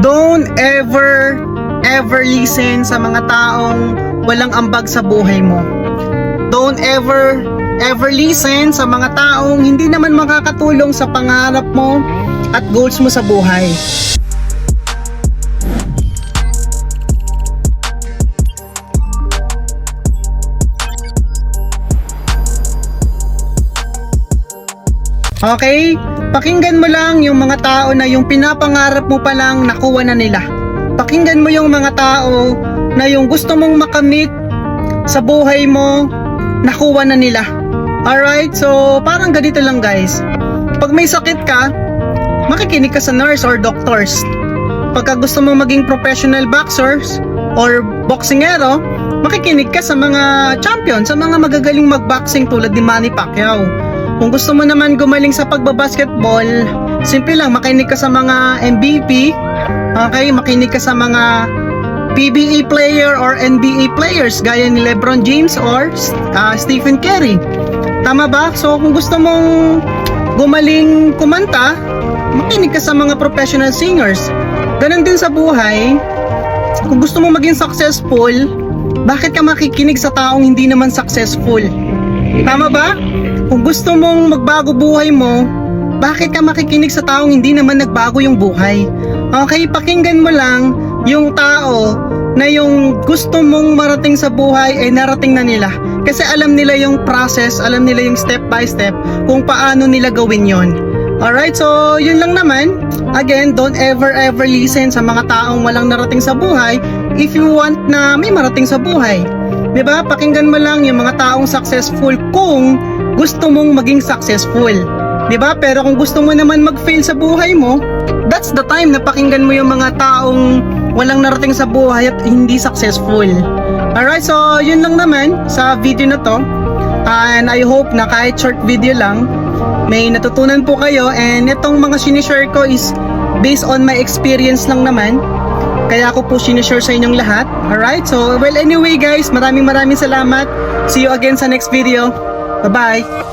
Don't ever listen sa mga taong walang ambag sa buhay mo. Don't ever listen sa mga taong hindi naman makakatulong sa pangarap mo at goals mo sa buhay. Okay? Pakinggan mo lang yung mga tao na yung pinapangarap mo pa lang nakuha na nila. Pakinggan mo yung mga tao na yung gusto mong makamit sa buhay mo, nakuha na nila. Alright? So, parang ganito lang guys. Pag may sakit ka, makikinig ka sa nurse or doctors. Pagka gusto mong maging professional boxers or boxingero, makikinig ka sa mga champion, sa mga magagaling magboxing tulad ni Manny Pacquiao. Kung gusto mo naman gumaling sa pagbabasketball, simple lang, makinig ka sa mga MVP, okay? Makinig ka sa mga PBA player or NBA players gaya ni LeBron James or Stephen Curry. Tama ba? So kung gusto mong gumaling kumanta, makinig ka sa mga professional singers. Ganon din sa buhay, kung gusto mong maging successful, bakit ka makikinig sa taong hindi naman successful? Tama ba? Kung gusto mong magbago buhay mo, bakit ka makikinig sa taong hindi naman nagbago yung buhay? Okay, pakinggan mo lang yung tao na yung gusto mong marating sa buhay ay narating na nila. Kasi alam nila yung process, alam nila yung step by step kung paano nila gawin yon. Alright, so yun lang naman. Again, don't ever listen sa mga taong walang narating sa buhay if you want na may marating sa buhay. Diba? Pakinggan mo lang yung mga taong successful kung gusto mong maging successful. Diba? Pero kung gusto mo naman mag-fail sa buhay mo, that's the time na pakinggan mo yung mga taong walang narating sa buhay at hindi successful. Alright, so yun lang naman sa video na to. And I hope na kahit short video lang, may natutunan po kayo. And itong mga sinishare ko is based on my experience lang naman. Kaya ako po sinishare sa inyong lahat. Alright, so well anyway guys, maraming salamat. See you again sa next video. Bye-bye.